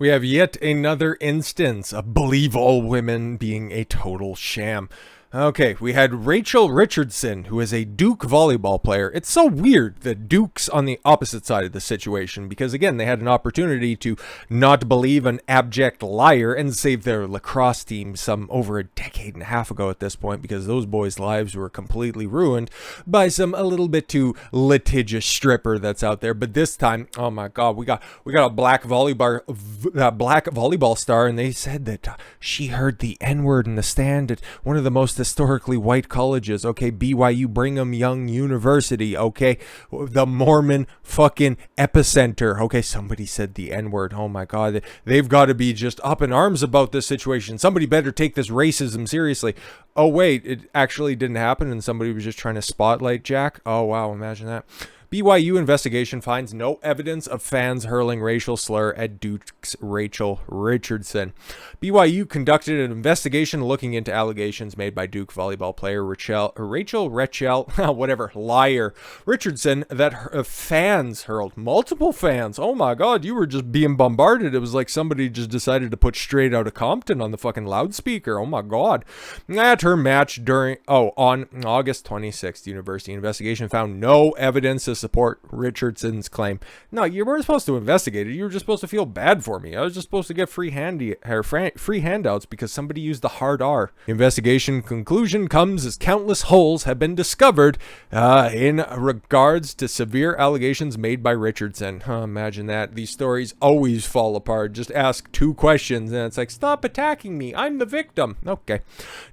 We have yet another instance of believe all women being a total sham. Okay, we had Rachel Richardson, who is a Duke volleyball player. It's so weird that Duke's on the opposite side of the situation because, again, they had an opportunity to not believe an abject liar and save their lacrosse team some over a decade and a half ago at this point because those boys' lives were completely ruined by some a little bit too litigious stripper that's out there. But this time, oh my God, we got a black volleyball star, and they said that she heard the N-word in the stand at one of the most historically white colleges, okay, BYU, Brigham Young University, okay, the Mormon fucking epicenter, okay, somebody said the N-word, oh my God, they've got to be just up in arms about this situation, somebody better take this racism seriously. Oh wait, it actually didn't happen and somebody was just trying to spotlight Jack? Oh wow, imagine that. BYU investigation finds no evidence of fans hurling racial slur at Duke's Rachel Richardson. BYU conducted an investigation looking into allegations made by Duke volleyball player Rachel Richardson that her fans hurled. Multiple fans. Oh my God, you were just being bombarded. It was like somebody just decided to put Straight Outta Compton on the fucking loudspeaker. Oh my God. At her match on August 26th, the university investigation found no evidence to support Richardson's claim. No, you weren't supposed to investigate it. You were just supposed to feel bad for me. I was just supposed to get free handouts because somebody used the hard R. The investigation conclusion comes as countless holes have been discovered in regards to severe allegations made by Richardson. Imagine that. These stories always fall apart. Just ask two questions and it's like, stop attacking me. I'm the victim. Okay.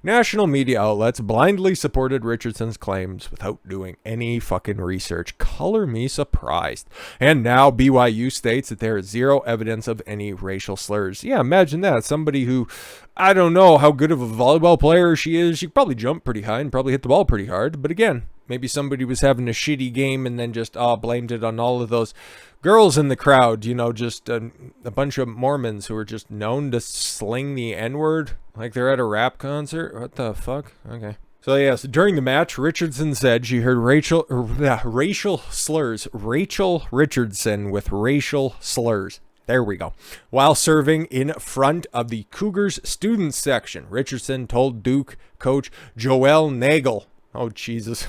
National media outlets blindly supported Richardson's claims without doing any fucking research. Color me surprised. And now BYU states that there is zero evidence of any racial slurs. Yeah, imagine that. Somebody who, I don't know how good of a volleyball player she is. She probably jumped pretty high and probably hit the ball pretty hard. But again, maybe somebody was having a shitty game and then just blamed it on all of those girls in the crowd. You know, just a bunch of Mormons who are just known to sling the N-word like they're at a rap concert. What the fuck? Okay. So yes, during the match, Richardson said she heard racial slurs. Rachel Richardson with racial slurs. There we go. While serving in front of the Cougars student section, Richardson told Duke coach Joelle Nagel. Oh, Jesus.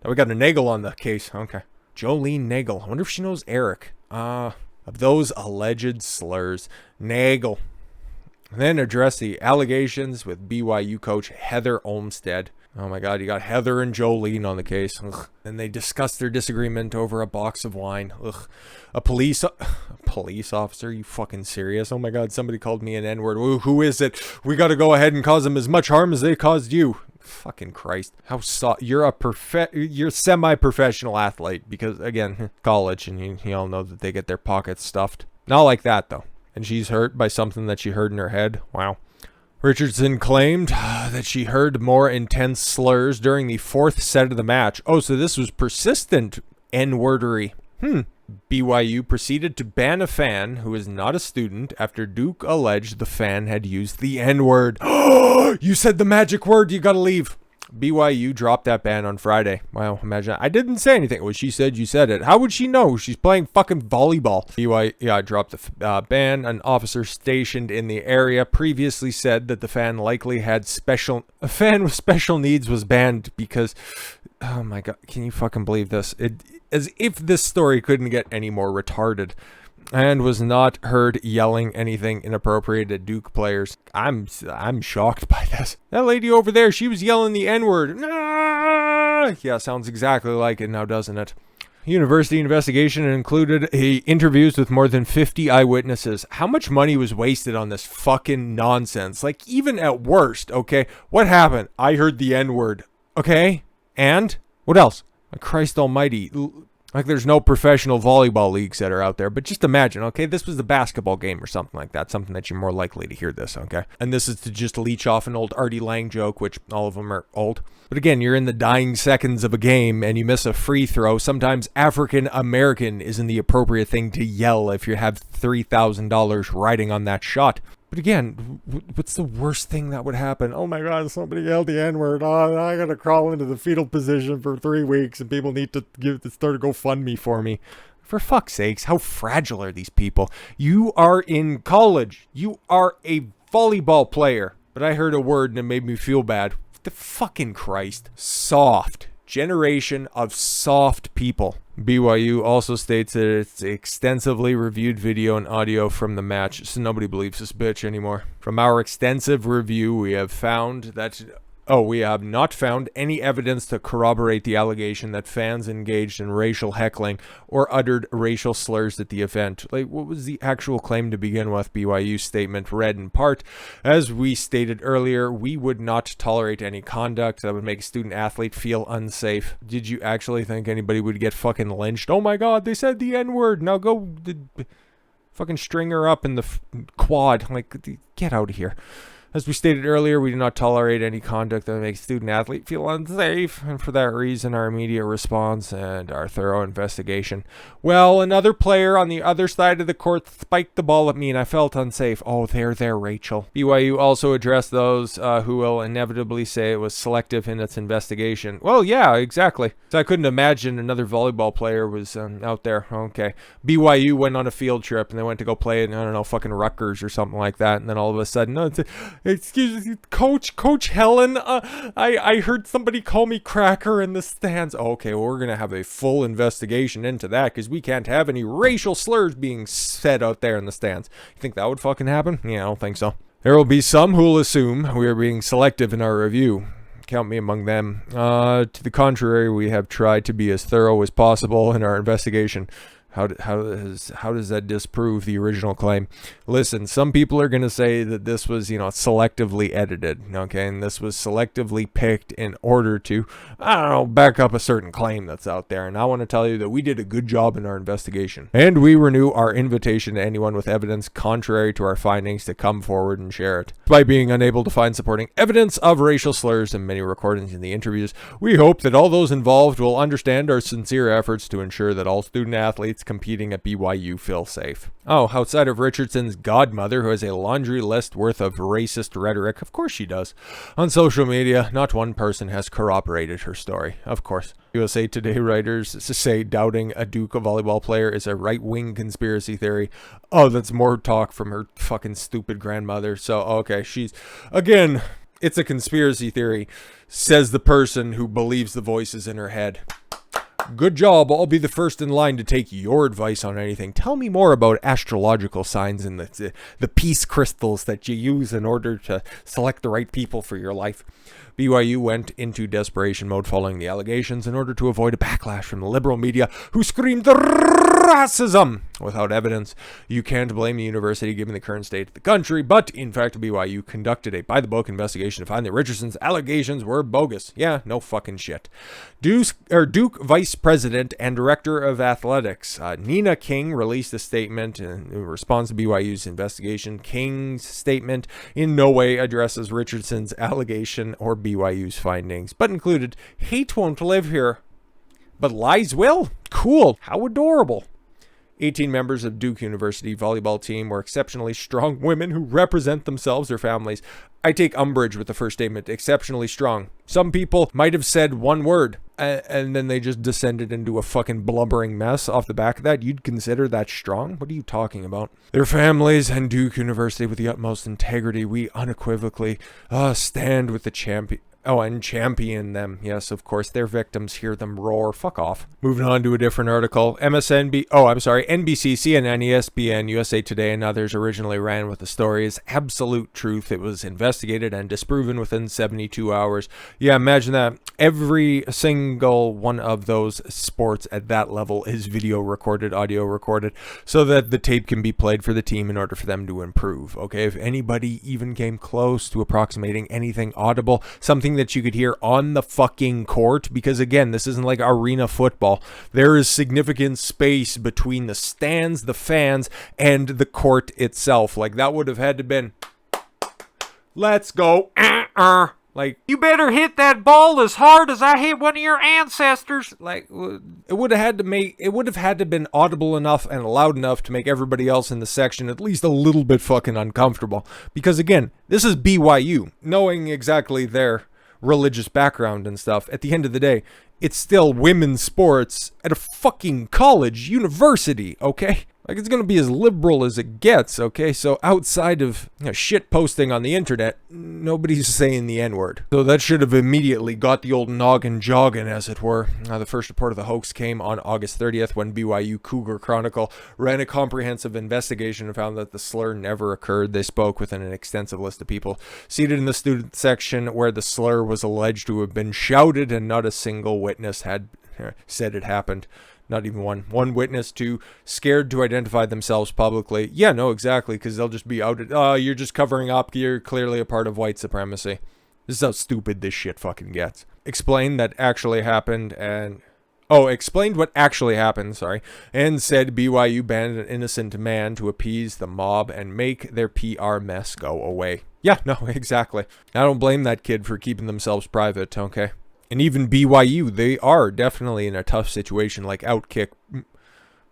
Now we got a Nagel on the case. Okay. Jolene Nagel. I wonder if she knows Eric. Of those alleged slurs. Nagel. Then addressed the allegations with BYU coach Heather Olmstead. Oh my God, you got Heather and Jolene on the case. Ugh. Then they discussed their disagreement over a box of wine. Ugh. A police officer? You fucking serious? Oh my God, somebody called me an N-word. Who is it? We got to go ahead and cause them as much harm as they caused you. Fucking Christ. You're a semi-professional athlete because, again, college, and you all know that they get their pockets stuffed. Not like that, though. And she's hurt by something that she heard in her head. Wow. Richardson claimed that she heard more intense slurs during the fourth set of the match. Oh, so this was persistent N-wordery. BYU proceeded to ban a fan who is not a student after Duke alleged the fan had used the N-word. You said the magic word. You gotta leave. BYU dropped that ban on Friday. Wow, imagine that. I didn't say anything. Well, she said you said it. How would she know? She's playing fucking volleyball. BYU dropped the ban. An officer stationed in the area previously said that the fan likely had a fan with special needs was banned because, oh my God, can you fucking believe this? As if this story couldn't get any more retarded. And was not heard yelling anything inappropriate at Duke players. I'm shocked by this. That lady over there, she was yelling the N-word. Ah! Yeah, sounds exactly like it now, doesn't it? University investigation included interviews with more than 50 eyewitnesses. How much money was wasted on this fucking nonsense? Like, even at worst, okay? What happened? I heard the N-word. Okay? And? What else? Christ almighty. Like there's no professional volleyball leagues that are out there, but just imagine, okay, this was a basketball game or something like that, something that you're more likely to hear this, okay? And this is to just leech off an old Artie Lang joke, which all of them are old. But again, you're in the dying seconds of a game and you miss a free throw. Sometimes African American isn't the appropriate thing to yell if you have $3,000 riding on that shot. But again, what's the worst thing that would happen? Oh my God, somebody yelled the N-word. Oh, I gotta crawl into the fetal position for 3 weeks and people need to start a GoFundMe for me. For fuck's sakes, how fragile are these people? You are in college. You are a volleyball player. But I heard a word and it made me feel bad. The fucking Christ. Soft. Generation of soft people. BYU also states that it's extensively reviewed video and audio from the match, so nobody believes this bitch anymore. From our extensive review, we have not found any evidence to corroborate the allegation that fans engaged in racial heckling or uttered racial slurs at the event. Like, what was the actual claim to begin with? BYU's statement read in part, as we stated earlier, we would not tolerate any conduct that would make a student athlete feel unsafe. Did you actually think anybody would get fucking lynched? Oh my god, they said the N-word. Now go fucking string her up in the quad. Like, get out of here. As we stated earlier, we do not tolerate any conduct that makes student-athlete feel unsafe, and for that reason, our immediate response and our thorough investigation. Well, another player on the other side of the court spiked the ball at me, and I felt unsafe. Oh, there, Rachel. BYU also addressed those who will inevitably say it was selective in its investigation. Well, yeah, exactly. So I couldn't imagine another volleyball player was out there. Okay. BYU went on a field trip, and they went to go play in, I don't know, fucking Rutgers or something like that, and then all of a sudden, no, excuse me, Coach Helen, I heard somebody call me cracker in the stands. Okay, well, we're going to have a full investigation into that because we can't have any racial slurs being said out there in the stands. You think that would fucking happen? Yeah, I don't think so. There will be some who will assume we are being selective in our review. Count me among them. To the contrary, we have tried to be as thorough as possible in our investigation. How does that disprove the original claim? Listen, some people are going to say that this was, selectively edited, okay? And this was selectively picked in order to, back up a certain claim that's out there. And I want to tell you that we did a good job in our investigation. And we renew our invitation to anyone with evidence contrary to our findings to come forward and share it. Despite being unable to find supporting evidence of racial slurs in many recordings in the interviews, we hope that all those involved will understand our sincere efforts to ensure that all student athletes competing at BYU feel safe. Oh, outside of Richardson's godmother, who has a laundry list worth of racist rhetoric, of course she does. On social media, not one person has corroborated her story, of course. USA Today writers say doubting a Duke volleyball player is a right-wing conspiracy theory. Oh, that's more talk from her fucking stupid grandmother. So, okay, again, it's a conspiracy theory, says the person who believes the voices in her head. Good job. I'll be the first in line to take your advice on anything. Tell me more about astrological signs and the peace crystals that you use in order to select the right people for your life. BYU went into desperation mode following the allegations in order to avoid a backlash from the liberal media who screamed racism without evidence. You can't blame the university given the current state of the country, but in fact BYU conducted a by-the-book investigation to find that Richardson's allegations were bogus. Yeah, no fucking shit. Duke Vice President and Director of Athletics Nina King released a statement in response to BYU's investigation. King's statement in no way addresses Richardson's allegation or BYU's findings, but included, hate won't live here, but lies will. Cool. How adorable. 18 members of Duke University volleyball team were exceptionally strong women who represent themselves or families. I take umbrage with the first statement, exceptionally strong. Some people might have said one word, and then they just descended into a fucking blubbering mess off the back of that. You'd consider that strong? What are you talking about? Their families and Duke University with the utmost integrity. We unequivocally stand with the champion. Oh, and champion them. Yes, of course. Their victims hear them roar. Fuck off. Moving on to a different article. NBC, CNN, ESPN, USA Today, and others originally ran with the story as absolute truth. It was investigated and disproven within 72 hours. Yeah, imagine that. Every single one of those sports at that level is video recorded, audio recorded, so that the tape can be played for the team in order for them to improve. Okay, if anybody even came close to approximating anything audible, something that you could hear on the fucking court, because again, this isn't like arena football. There is significant space between the stands, the fans, and the court itself. Like, that would have had to been, let's go. Like, you better hit that ball as hard as I hit one of your ancestors. Like, it would have had to been audible enough and loud enough to make everybody else in the section at least a little bit fucking uncomfortable. Because again, this is BYU. Knowing exactly their religious background and stuff, at the end of the day, it's still women's sports at a fucking college, university, okay? Like, it's gonna be as liberal as it gets, okay? So outside of shit posting on the internet, nobody's saying the N-word. So that should have immediately got the old noggin jogging, as it were. The first report of the hoax came on August 30th when BYU Cougar Chronicle ran a comprehensive investigation and found that the slur never occurred. They spoke with an extensive list of people seated in the student section where the slur was alleged to have been shouted, and not a single witness had said it happened. Not even one. One witness, too scared to identify themselves publicly. Yeah, no, exactly, because they'll just be outed. Oh, you're just covering up. You're clearly a part of white supremacy. This is how stupid this shit fucking gets. Explained what actually happened, and said BYU banned an innocent man to appease the mob and make their PR mess go away. Yeah, no, exactly. I don't blame that kid for keeping themselves private, okay? And even BYU, they are definitely in a tough situation, like Outkick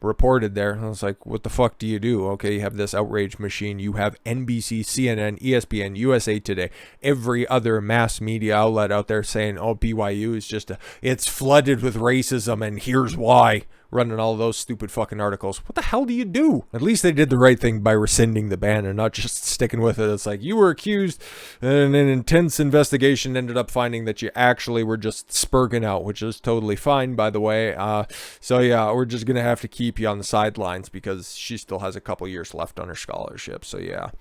reported there. I was like, what the fuck do you do? Okay, you have this outrage machine. You have NBC, CNN, ESPN, USA Today, every other mass media outlet out there saying, oh, BYU is it's flooded with racism and here's why. Running all those stupid fucking articles. What the hell do you do? At least they did the right thing by rescinding the ban and not just sticking with it. It's like, you were accused, and an intense investigation ended up finding that you actually were just spurging out, which is totally fine, by the way. So yeah, we're just gonna have to keep you on the sidelines because she still has a couple years left on her scholarship. So yeah.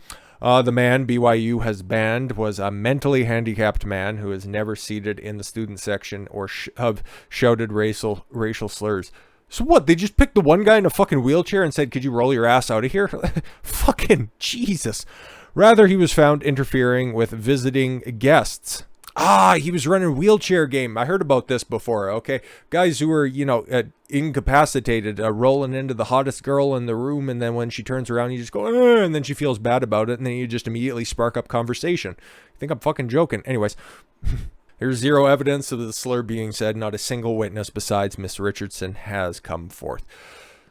The man BYU has banned was a mentally handicapped man who is never seated in the student section or have shouted racial slurs. So what, they just picked the one guy in a fucking wheelchair and said, could you roll your ass out of here? Fucking Jesus. Rather, he was found interfering with visiting guests. He was running a wheelchair game. I heard about this before, okay? Guys who were, incapacitated, rolling into the hottest girl in the room, and then when she turns around, you just go, and then she feels bad about it, and then you just immediately spark up conversation. I think I'm fucking joking. Anyways. There's zero evidence of the slur being said. Not a single witness besides Miss Richardson has come forth.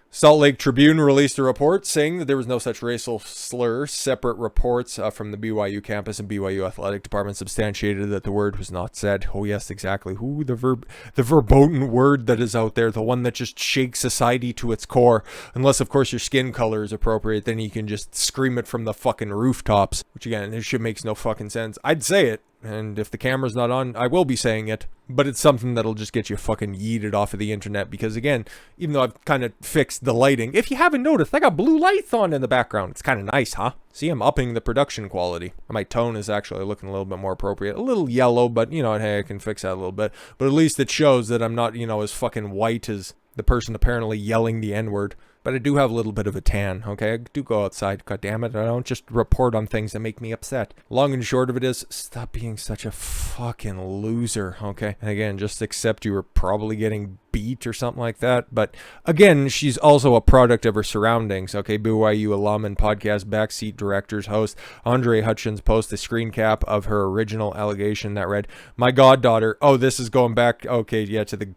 Salt Lake Tribune released a report saying that there was no such racial slur. Separate reports from the BYU campus and BYU athletic department substantiated that the word was not said. Oh yes, exactly. Who the verboten word that is out there, the one that just shakes society to its core. Unless of course your skin color is appropriate, then you can just scream it from the fucking rooftops. Which again, this shit makes no fucking sense. I'd say it. And if the camera's not on, I will be saying it. But it's something that'll just get you fucking yeeted off of the internet. Because again, even though I've kind of fixed the lighting, if you haven't noticed, I got blue lights on in the background. It's kind of nice, huh? See, I'm upping the production quality. My tone is actually looking a little bit more appropriate. A little yellow, but hey, I can fix that a little bit. But at least it shows that I'm not, as fucking white as the person apparently yelling the N-word. But I do have a little bit of a tan, okay? I do go outside, god damn it. I don't just report on things that make me upset. Long and short of it is, stop being such a fucking loser, okay? And again, just accept you were probably getting beat or something like that. But again, she's also a product of her surroundings, okay? BYU alum and podcast backseat directors host Andre Hutchins posted a screen cap of her original allegation that read, my goddaughter, this is going back, okay, yeah, to the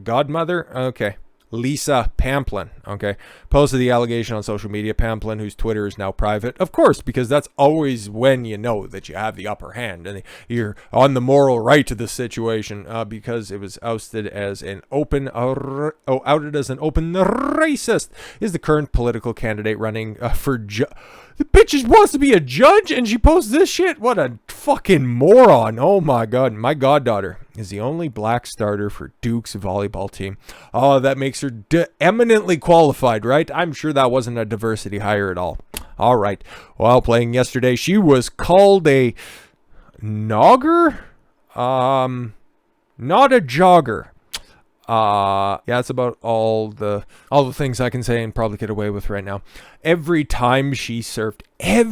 godmother, okay. Lisa Pamplin, okay, posted the allegation on social media. Pamplin, whose Twitter is now private, of course, because that's always when you know that you have the upper hand and you're on the moral right to the situation, because it was outed as an open racist, is the current political candidate running for the bitch wants to be a judge and she posts this shit? What a fucking moron. Oh my god. My goddaughter is the only black starter for Duke's volleyball team. Oh, that makes her eminently qualified, right? I'm sure that wasn't a diversity hire at all. All right. While playing yesterday, she was called a nogger? Not a jogger. Yeah, that's about all the things I can say and probably get away with right now. Every time she served, she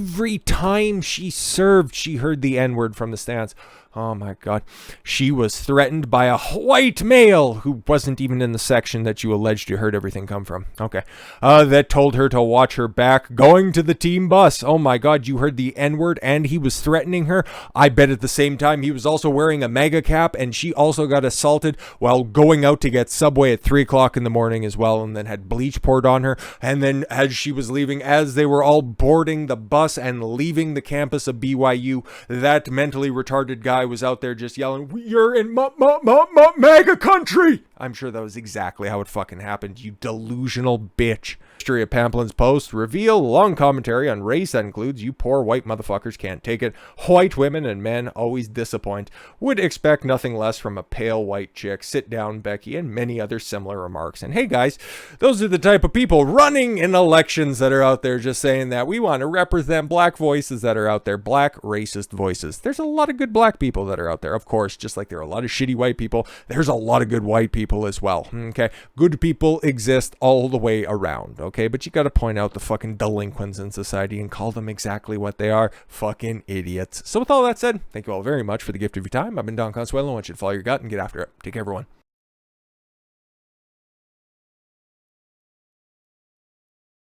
heard the N-word from the stands. Oh my god. She was threatened by a white male who wasn't even in the section that you alleged you heard everything come from. Okay. That told her to watch her back going to the team bus. Oh my god, you heard the N-word and he was threatening her. I bet at the same time he was also wearing a mega cap and she also got assaulted while going out to get Subway at 3 o'clock in the morning as well, and then had bleach poured on her. And then as she was leaving leaving, as they were all boarding the bus and leaving the campus of BYU, that mentally retarded guy was out there just yelling, "You're in MAGA country!" I'm sure that was exactly how it fucking happened, you delusional bitch. History of Pamplin's post reveal long commentary on race that includes "you poor white motherfuckers can't take it. White women and men always disappoint. Would expect nothing less from a pale white chick. Sit down, Becky," and many other similar remarks. And hey guys, those are the type of people running in elections that are out there just saying that we want to represent black voices that are out there, black racist voices. There's a lot of good black people that are out there, of course, just like there are a lot of shitty white people. There's a lot of good white people as well. Okay, good people exist all the way around. Okay, but you got to point out the fucking delinquents in society and call them exactly what they are, fucking idiots. So with all that said, thank you all very much for the gift of your time. I've been Don Consuelo. I want you to follow your gut and get after it. Take care, everyone.